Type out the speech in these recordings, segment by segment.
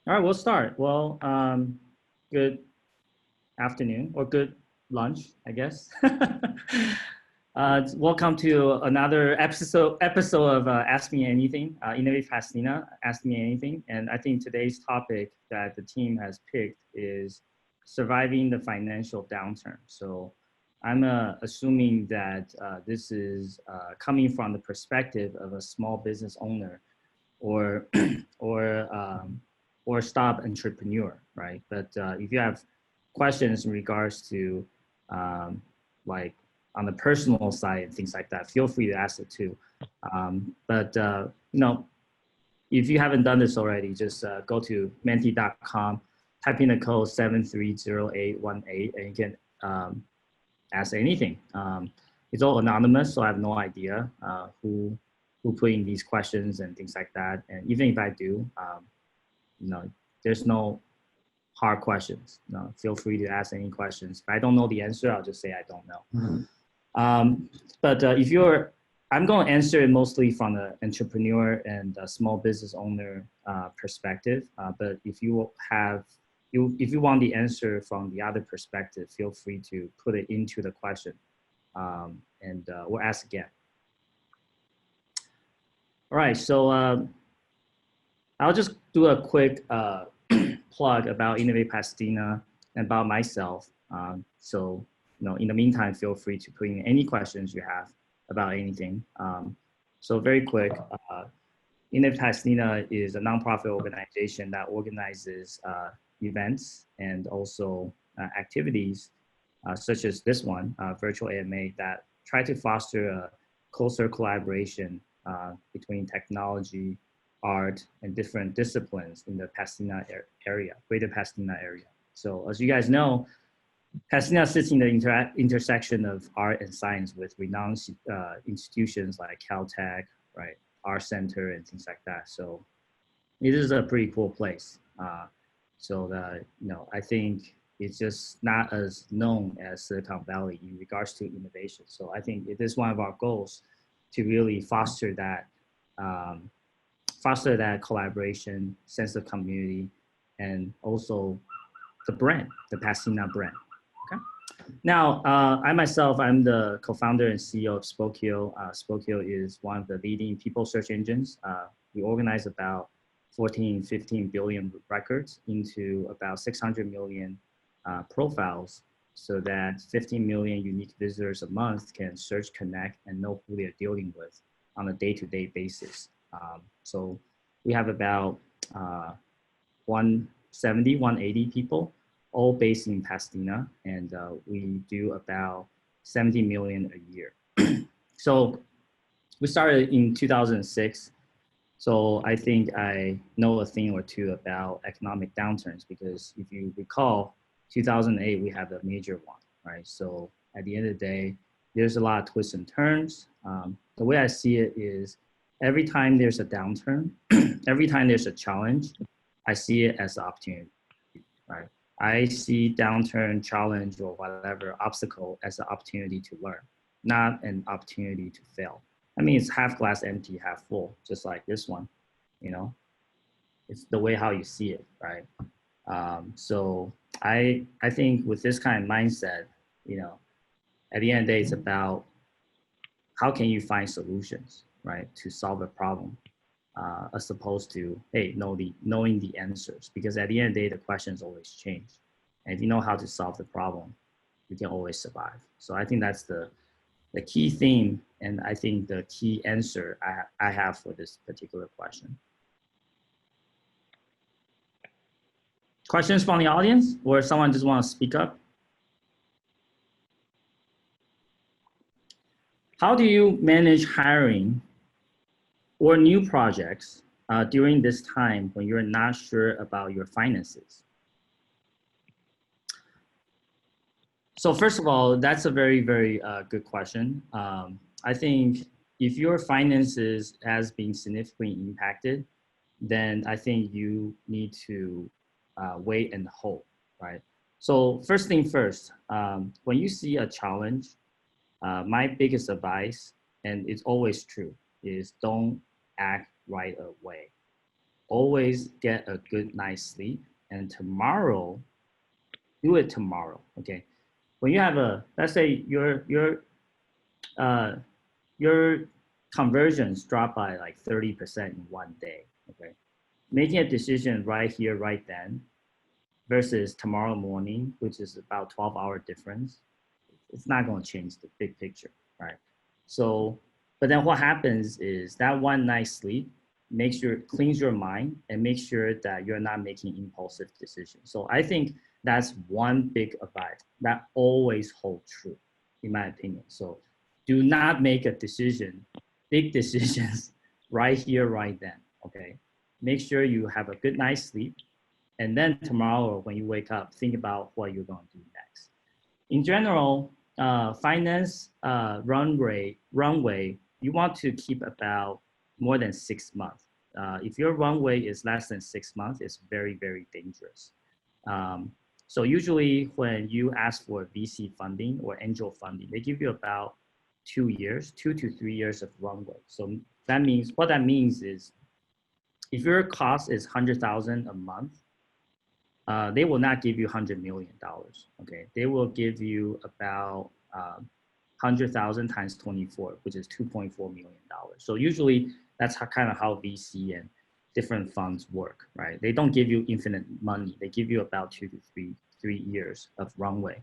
All right, we'll start. Well, good afternoon or good lunch, I guess. Welcome to another episode of Ask Me Anything, Innovate Pasadena, Ask Me Anything. And I think today's topic that the team has picked is surviving the financial downturn. So I'm assuming that this is coming from the perspective of a small business owner or or or startup entrepreneur, right? But if you have questions in regards to like on the personal side and things like that, feel free to ask it too. But if you haven't done this already, just go to menti.com, type in the code 730818, and you can ask anything. It's all anonymous, so I have no idea who put in these questions and things like that. And even if I do, there's no hard questions. Feel free to ask any questions. If I don't know the answer, I'll just say I don't know. But if I'm going to answer it mostly from the entrepreneur and small business owner perspective. But if you want the answer from the other perspective, feel free to put it into the question, and we'll ask again. All right, so I'll just do a quick plug about Innovate Pasadena and about myself. So, in the meantime, feel free to put in any questions you have about anything. So very quick, Innovate Pasadena is a nonprofit organization that organizes events and also activities such as this one, virtual AMA, that try to foster a closer collaboration between technology, art, and different disciplines in the Pasadena area, greater Pasadena area. So as you guys know, Pasadena sits in the intersection of art and science with renowned institutions like Caltech, right, Art Center, and things like that. So it is a pretty cool place. I think it's just not as known as Silicon Valley in regards to innovation. So I think it is one of our goals to really foster that collaboration, sense of community, and also the brand, the Pasadena brand. Okay. Now, I myself, I'm the co-founder and CEO of Spokeo. Spokeo is one of the leading people search engines. We organize about 14, 15 billion records into about 600 million profiles, so that 15 million unique visitors a month can search, connect, and know who they're dealing with on a day-to-day basis. So we have about 170, 180 people, all based in Pasadena, and we do about 70 million a year. So we started in 2006. So I think I know a thing or two about economic downturns, because if you recall, 2008, we had a major one, right? So at the end of the day, there's a lot of twists and turns. The way I see it is every time there's a downturn, every time there's a challenge, I see it as an opportunity, right? I see downturn, challenge, or whatever obstacle as an opportunity to learn, not an opportunity to fail. I mean, it's half glass empty, half full, just like this one, It's the way how you see it, right? So I think with this kind of mindset, at the end of the day, it's about how can you find solutions, right, to solve a problem, as opposed to, hey, knowing the answers. Because at the end of the day, the questions always change. And if you know how to solve the problem, you can always survive. So I think that's the key theme, and I think the key answer I have for this particular question. Questions from the audience, or someone just want to speak up? How do you manage hiring or new projects during this time when you're not sure about your finances? So first of all, that's a very, very good question. I think if your finances has been significantly impacted, then I think you need to wait and hope, right? So first thing first, when you see a challenge, my biggest advice, and it's always true, is don't act right away. always get a good night's sleep, and tomorrow, do it tomorrow. Okay. When you have a, let's say uh, your conversions drop by like 30% in one day. Okay. Making a decision right here, right then, versus tomorrow morning, which is about 12-hour difference, it's not going to change the big picture, right? So, but then what happens is that one night's sleep cleans your mind and makes sure that you're not making impulsive decisions. So I think that's one big advice that always holds true, in my opinion. So do not make a decision, big decisions, right here, right then. Okay. Make sure you have a good night's sleep. And then tomorrow, when you wake up, think about what you're going to do next. In general, finance runway, you want to keep about more than 6 months. If your runway is less than 6 months, it's very, very dangerous. Um, so usually when you ask for VC funding or angel funding, they give you about 2 years, 2 to 3 years of runway. So that means, what that means is if your cost is 100,000 a month, they will not give you $100 million. Okay, they will give you about 100,000 times 24, which is $2.4 million. So usually that's kind of how VC and different funds work, right? They don't give you infinite money. They give you about 2 to 3 years of runway.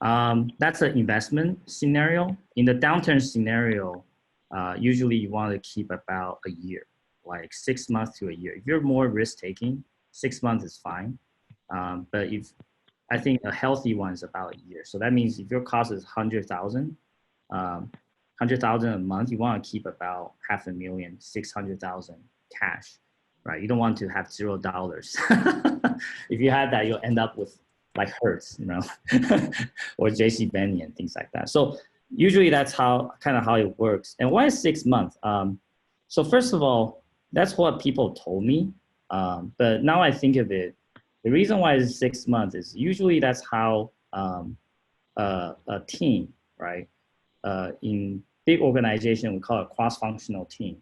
That's an investment scenario. In the downturn scenario, usually you want to keep about a year, like 6 months to a year. If you're more risk taking, 6 months is fine. But if I think a healthy one is about a year. So that means if your cost is 100,000, 100,000 a month, you want to keep about 500,000, 600,000 cash, right? You don't want to have $0. If you had that, you'll end up with like Hertz, you know, or JC Benny and things like that. So usually that's how it works. And why is 6 months? So first of all, that's what people told me. But now I think of it, the reason why it's 6 months is usually that's how a team, right? In big organization, we call it cross-functional team.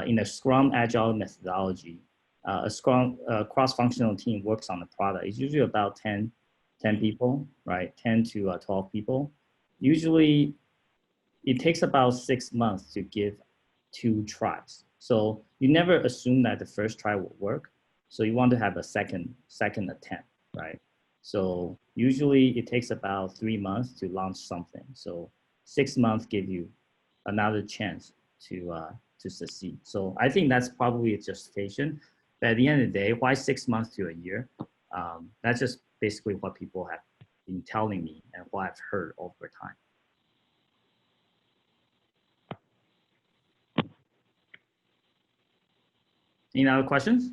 In a Scrum Agile methodology, a Scrum cross-functional team works on the product. It's usually about 10 people, right? 10 to 12 people. Usually, it takes about 6 months to give 2 tries. So you never assume that the first try will work. So you want to have a second attempt, right? So usually it takes about 3 months to launch something. So 6 months give you another chance to succeed. So I think that's probably a justification. But at the end of the day, why 6 months to a year? That's just basically what people have been telling me and what I've heard over time. Any other questions?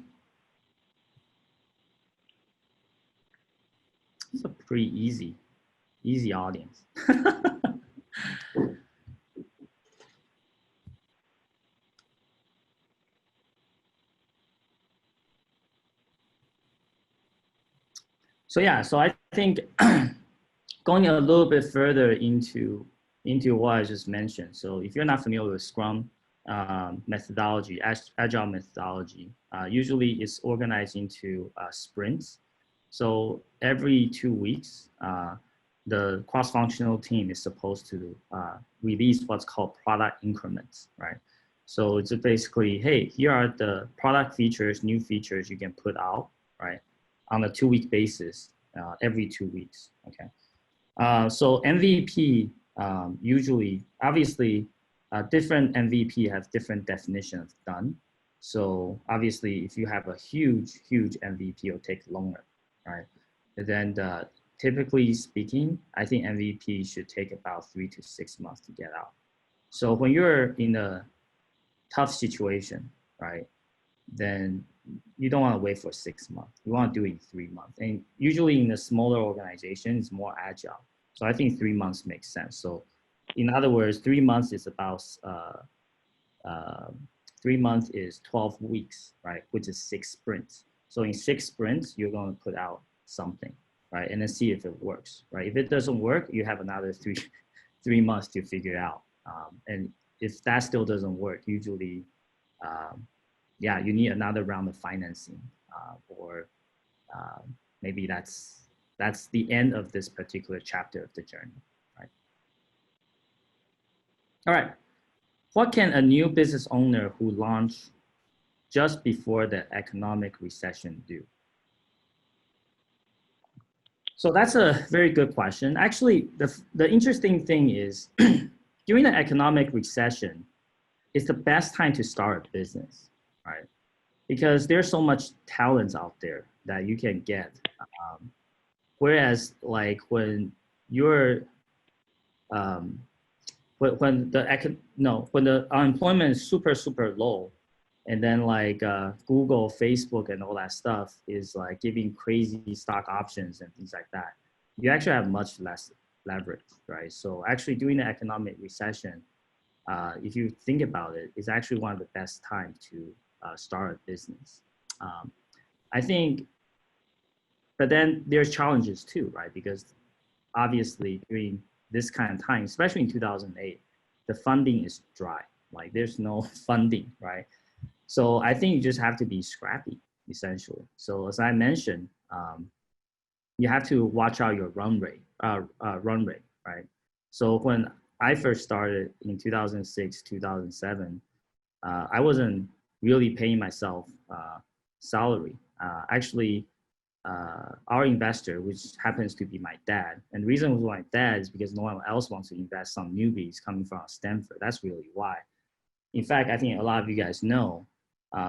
It's a pretty easy audience. So yeah, so I think going a little bit further into what I just mentioned. So if you're not familiar with Scrum methodology, Agile methodology, usually it's organized into sprints. So every 2 weeks, the cross-functional team is supposed to release what's called product increments, right? So it's basically, hey, here are the product features, new features you can put out, right, on a 2-week basis, every 2 weeks, okay? So MVP usually, obviously, different MVP have different definitions of done. So obviously, if you have a huge MVP, it'll take longer, right? And then typically speaking, I think MVP should take about 3 to 6 months to get out. So when you're in a tough situation, right, then you don't want to wait for 6 months. You want to do it in 3 months. And usually in a smaller organization, it's more agile. So I think 3 months makes sense. So in other words, 3 months is about 3 months is 12 weeks, right? Which is 6 sprints. So in 6 sprints, you're going to put out something, right? And then see if it works, right? If it doesn't work, you have another three months to figure it out. And if that still doesn't work, usually yeah, you need another round of financing, or maybe that's the end of this particular chapter of the journey, right? All right. What can a new business owner who launched just before the economic recession do? So that's a very good question. Actually, the interesting thing is during the economic recession, it's the best time to start a business, right? Because there's so much talents out there that you can get. Whereas like when you're um, when the no, when the unemployment is super low, and then like Google, Facebook, and all that stuff is like giving crazy stock options and things like that, you actually have much less leverage, right? So actually, during the economic recession, if you think about it, it's actually one of the best times to start a business. Um, I think, but then there's challenges too, right? Because obviously during this kind of time, especially in 2008, the funding is dry. Like there's no funding, right? So I think you just have to be scrappy, essentially. So as I mentioned, you have to watch out your run rate, right? So when I first started in 2006, 2007, I wasn't really paying myself salary. Actually, our investor, which happens to be my dad, and the reason it was my dad is because no one else wants to invest some newbies coming from Stanford. That's really why. In fact, I think a lot of you guys know.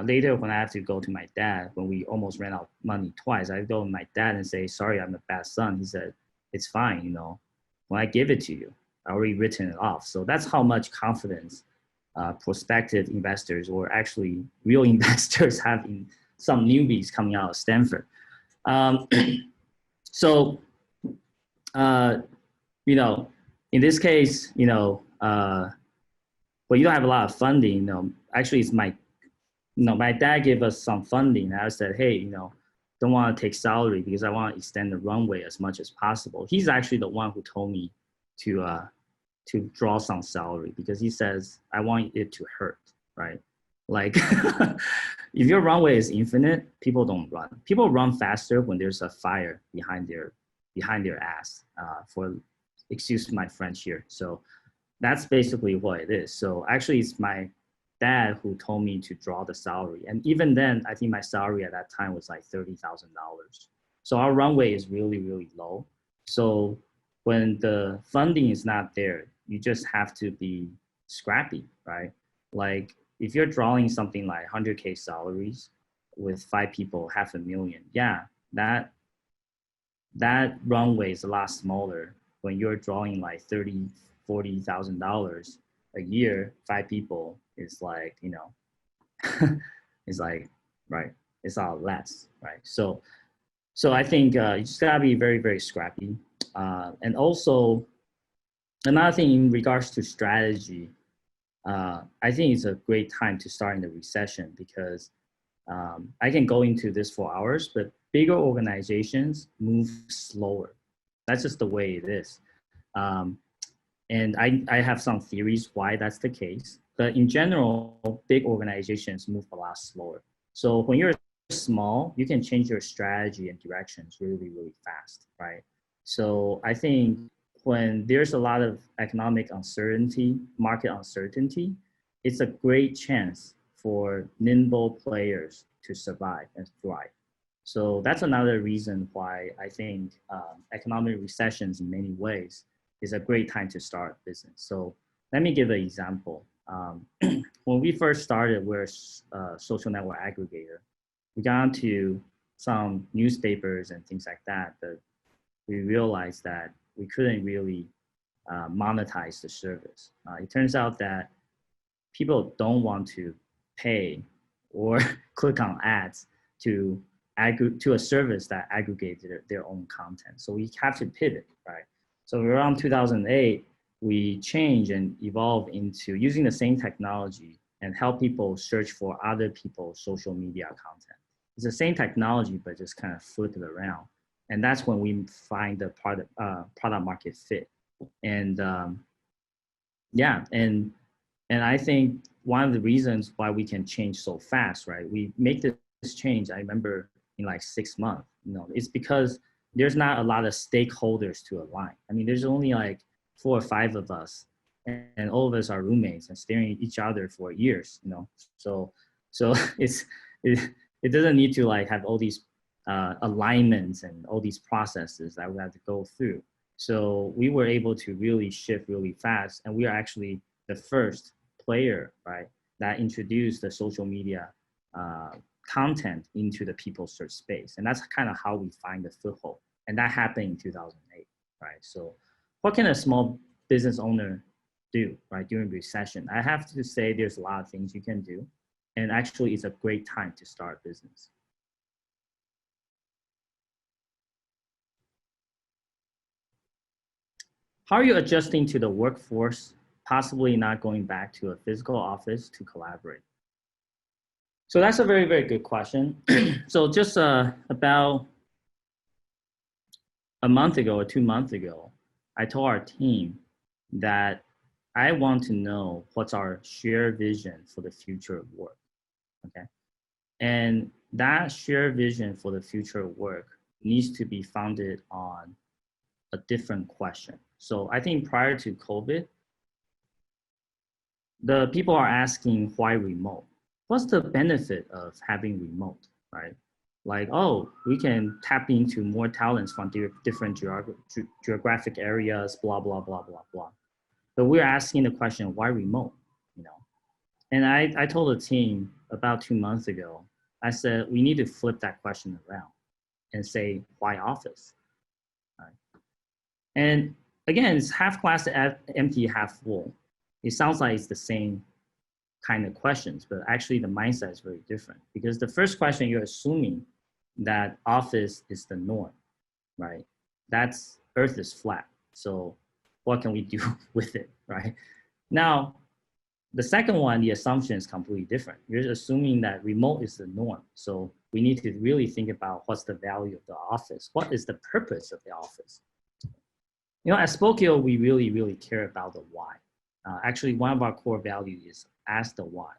Later, when I have to go to my dad, when we almost ran out of money twice, I go to my dad and say, "Sorry, I'm a bad son." He said, "It's fine, you know. When I give it to you, I already written it off." So that's how much confidence prospective investors or actually real investors have in some newbies coming out of Stanford. Um, so, uh, you know, in this case, well, you don't have a lot of funding. Actually, it's my dad gave us some funding. I said, hey, don't want to take salary because I want to extend the runway as much as possible. He's actually the one who told me to draw some salary because he says I want it to hurt, right? Like if your runway is infinite, people don't run. People run faster when there's a fire behind their ass. For excuse my French here. So that's basically what it is. So actually, it's my dad who told me to draw the salary, and even then, I think my salary at that time was like $30,000. So our runway is really low. So when the funding is not there, you just have to be scrappy, right? Like if you're drawing something like 100K salaries with 5 people, 500,000, yeah, that runway is a lot smaller when you're drawing like $30,000, $40,000 a year. 5 people is like, it's like, right, it's a lot less, right? So I think you just gotta be very scrappy. And also another thing in regards to strategy, I think it's a great time to start in the recession because I can go into this for hours, but bigger organizations move slower. That's just the way it is. Um, and I have some theories why that's the case. But in general, big organizations move a lot slower. So when you're small, you can change your strategy and directions really fast, right? So I think when there's a lot of economic uncertainty, market uncertainty, it's a great chance for nimble players to survive and thrive. So that's another reason why I think economic recessions in many ways is a great time to start a business. So let me give an example. When we first started, we're a social network aggregator. We got into some newspapers and things like that, but we realized that we couldn't really monetize the service. It turns out that people don't want to pay or click on ads to to a service that aggregates their own content. So we have to pivot, right? So around 2008, we changed and evolved into using the same technology and help people search for other people's social media content. It's the same technology, but just kind of flip it around. And that's when we find the product market fit. And yeah, and And I think one of the reasons why we can change so fast, right? We make this change, I remember in like 6 months, it's because there's not a lot of stakeholders to align. I mean, there's only like 4 or 5 of us, and all of us are roommates and staring at each other for years. So it, it doesn't need to like have all these alignments and all these processes that we have to go through. So we were able to really shift really fast, and we are actually the first player, right, that introduced the social media content into the people search space. And that's kind of how we find the foothold. And that happened in 2008, right? So what can a small business owner do, right, during recession? I have to say there's a lot of things you can do. And actually, it's a great time to start a business. How are you adjusting to the workforce, possibly not going back to a physical office to collaborate? So that's a very, very good question. So just about a month ago or 2 months ago, I told our team that I want to know what's our shared vision for the future of work, okay? And that shared vision for the future of work needs to be founded on a different question. So I think prior to COVID, the people are asking why remote? What's the benefit of having remote, right? Like, oh, we can tap into more talents from different geographic areas, blah, blah, blah, blah, blah. But we're asking the question, why remote, you know? And I told the team about 2 months ago, I said, we need to flip that question around and say, why office? Right? And again, it's half glass empty, half full. It sounds like it's the same kind of questions, but actually the mindset is very different, because the first question, you're assuming that office is the norm, right? That's Earth is flat. So what can we do with it, right? Now, the second one, the assumption is completely different. You're assuming that remote is the norm. So we need to really think about what's the value of the office. What is the purpose of the office? At Spokeo, we really, really care about the why. Actually, one of our core values is ask the why.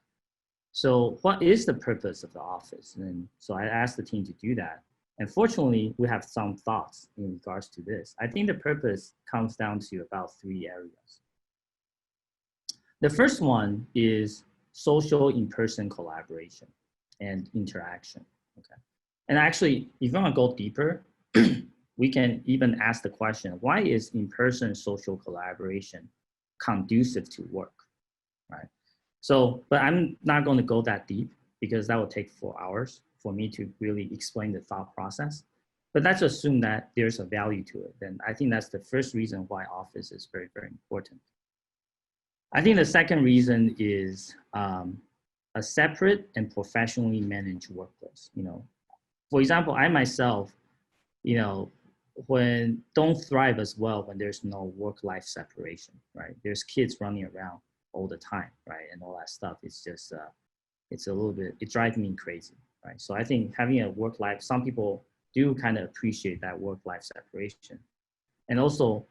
So what is the purpose of the office? And so I asked the team to do that. And fortunately, we have some thoughts in regards to this. I think the purpose comes down to about 3 areas. The first one is social in-person collaboration and interaction, okay? And actually, if you want to go deeper, we can even ask the question, why is in-person social collaboration conducive to work, right? So, but I'm not going to go that deep, because that will take 4 hours for me to really explain the thought process. But let's assume that there's a value to it. Then I think that's the first reason why office is very, very important. I think the second reason is a separate and professionally managed workplace. For example, I myself, don't thrive as well when there's no work-life separation, right? There's kids running around all the time, right? And all that stuff. It's just, it's a little bit, it drives me crazy, right? So I think having a work-life, some people do kind of appreciate that work-life separation. And also,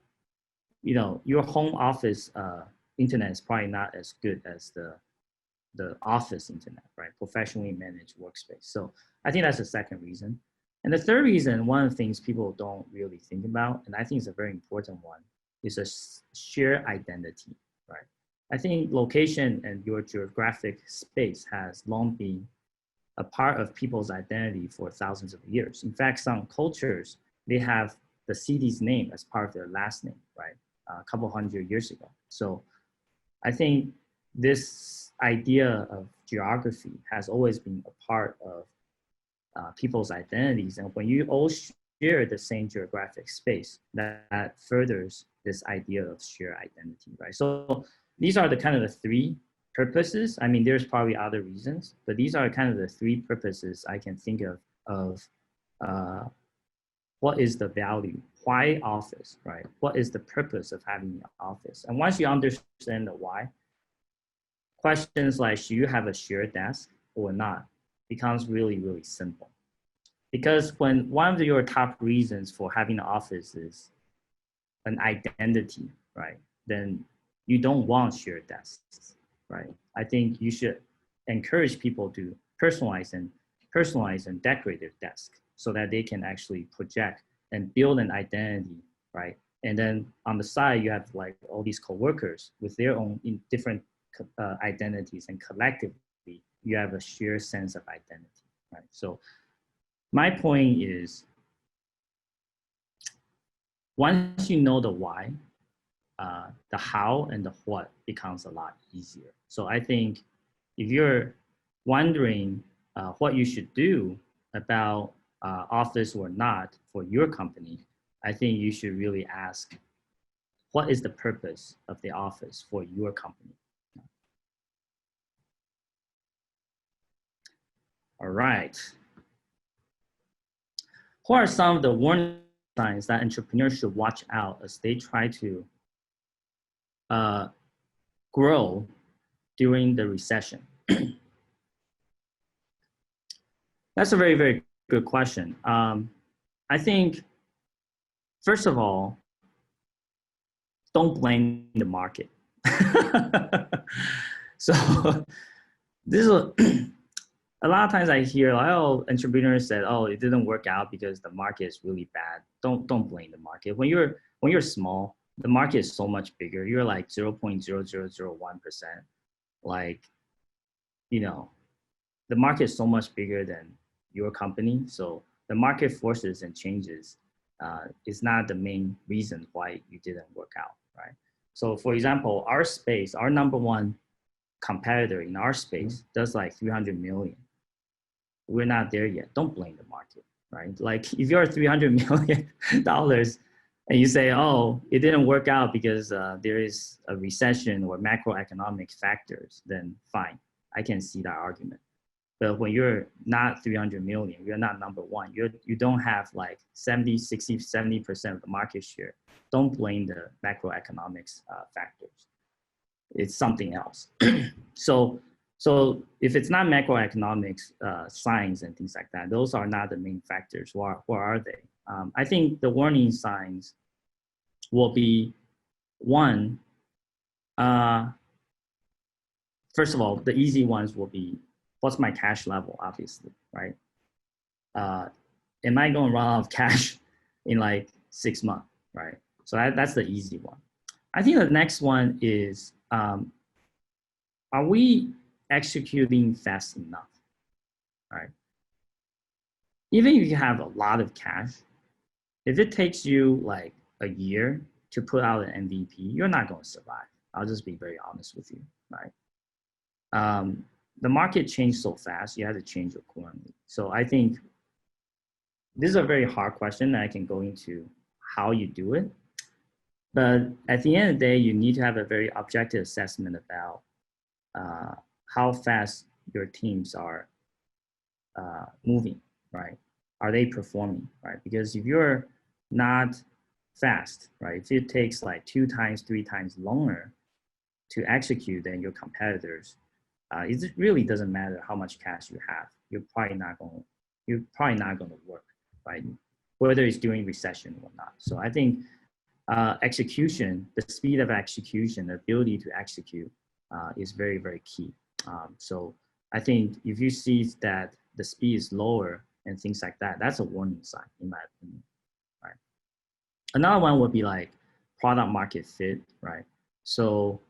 your home office internet is probably not as good as the office internet, right? Professionally managed workspace. So I think that's the second reason. And the third reason, one of the things people don't really think about, and I think it's a very important one, is a shared identity, right? I think location and your geographic space has long been a part of people's identity for thousands of years. In fact, some cultures, they have the city's name as part of their last name, right? A couple hundred years ago. So I think this idea of geography has always been a part of people's identities. And when you all share the same geographic space, that furthers this idea of shared identity, right? So these are the kind of the 3 purposes. I mean, there's probably other reasons, but these are kind of the 3 purposes I can think of what is the value? Why office, right? What is the purpose of having an office? And once you understand the why, questions like, should you have a shared desk or not, becomes really, really simple. Because when one of your top reasons for having an office is an identity, right? Then you don't want shared desks, right? I think you should encourage people to personalize and decorate their desk so that they can actually project and build an identity, right? And then on the side, you have like all these coworkers with their own different identities, and collectively, you have a shared sense of identity, right? So my point is, once you know the why, the how and the what becomes a lot easier. So I think if you're wondering what you should do about office or not for your company, I think you should really ask, what is the purpose of the office for your company? All right. What are some of the warning signs that entrepreneurs should watch out as they try to grow during the recession? That's a very, very good question. I think, first of all, don't blame the market. So this is a lot of times I hear like, oh, entrepreneurs said, oh, it didn't work out because the market is really bad. Don't blame the market. When you're small, the market is so much bigger. You're like 0.0001%. Like, the market is so much bigger than your company. So the market forces and changes is not the main reason why you didn't work out, right? So for example, our space, our number one competitor in our space does like 300 million. We're not there yet. Don't blame the market, right? Like if you're $300 million and you say, oh, it didn't work out because there is a recession or macroeconomic factors, then fine, I can see that argument. But when you're not 300 million, you're not number one, you don't have like 70, 60, 70% of the market share. Don't blame the macroeconomics factors. It's something else. So if it's not macroeconomics, signs and things like that, those are not the main factors. What are they? I think the warning signs will be, one, first of all, the easy ones will be, what's my cash level, obviously, right? Am I going to run out of cash in like 6 months, right? So that's the easy one. I think the next one is, are we executing fast enough, right? Even if you have a lot of cash, if it takes you like a year to put out an MVP, you're not going to survive. I'll just be very honest with you, right? The market changed so fast, you have to change accordingly. So I think this is a very hard question that I can go into how you do it. But at the end of the day, you need to have a very objective assessment about how fast your teams are moving, right? Are they performing, right? Because if you're not fast, right? If it takes like 2 times, 3 times longer to execute than your competitors, it really doesn't matter how much cash you have. You're probably not going to work, right? Whether it's during recession or not. So I think execution, the speed of execution, the ability to execute is very, very key. So I think if you see that the speed is lower and things like that, that's a warning sign, in my opinion, right? Another one would be like product market fit, right? So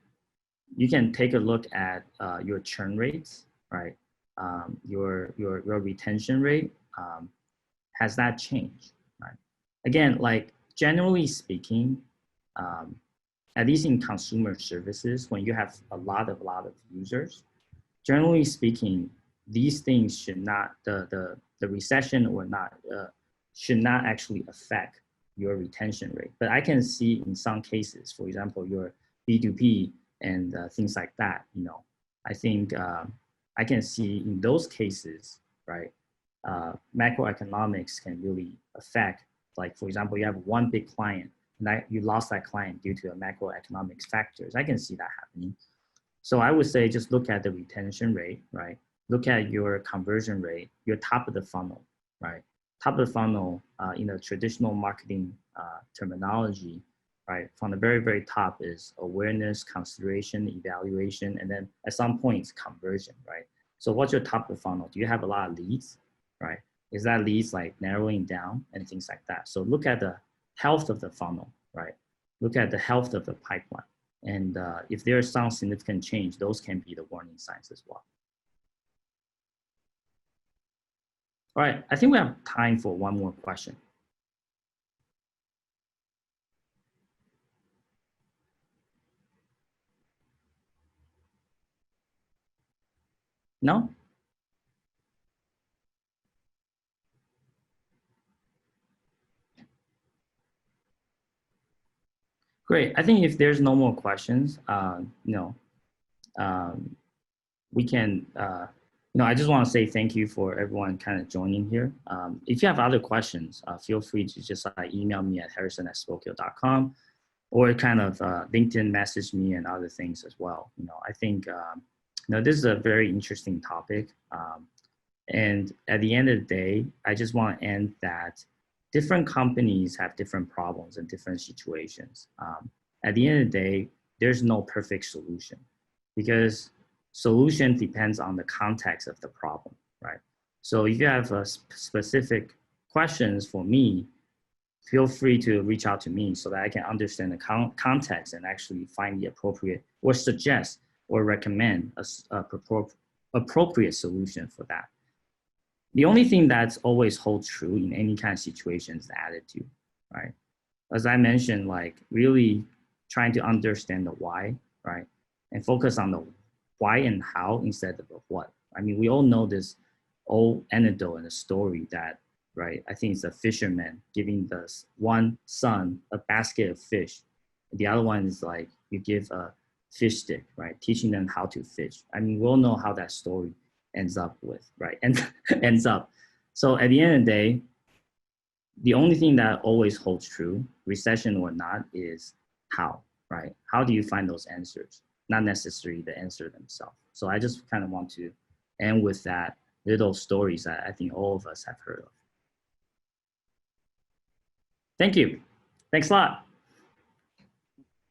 you can take a look at your churn rates, right? Your retention rate, has that changed, right? Again, like generally speaking, at least in consumer services, when you have a lot of users, generally speaking, these things should not, the recession or not, should not actually affect your retention rate. But I can see in some cases, for example, your B2B and things like that, I think I can see in those cases, right, macroeconomics can really affect, like, for example, you have one big client and you lost that client due to a macroeconomic factors. I can see that happening. So I would say just look at the retention rate, right? Look at your conversion rate, your top of the funnel, right? Top of the funnel in a traditional marketing terminology right? From the very, very top is awareness, consideration, evaluation, and then at some point it's conversion, right? So what's your top of the funnel? Do you have a lot of leads, right? Is that leads like narrowing down and things like that? So look at the health of the funnel, right? Look at the health of the pipeline. And if there is some significant change, those can be the warning signs as well. All right, I think we have time for one more question. No? Great. I think if there's no more questions, we can, I just want to say thank you for everyone kind of joining here. If you have other questions, feel free to just email me at harrison@spokeo.com or kind of LinkedIn message me and other things as well. I think, this is a very interesting topic. And at the end of the day, I just want to end that different companies have different problems and different situations. At the end of the day, there's no perfect solution because solution depends on the context of the problem, right? So if you have specific questions for me, feel free to reach out to me so that I can understand the context and actually find the appropriate or suggest or recommend a appropriate solution for that. The only thing that's always holds true in any kind of situation is the attitude, right? As I mentioned, like really trying to understand the why, right? And focus on the why and how instead of the what. I mean, we all know this old anecdote and a story that, right? I think it's a fisherman giving the one son a basket of fish. The other one is like you give a fish stick, right? Teaching them how to fish. I mean, we all know how that story ends up with, right? And ends up. So at the end of the day, the only thing that always holds true, recession or not, is how, right? How do you find those answers? Not necessarily the answer themselves. So I just kind of want to end with that little stories that I think all of us have heard of. Thank you. Thanks a lot.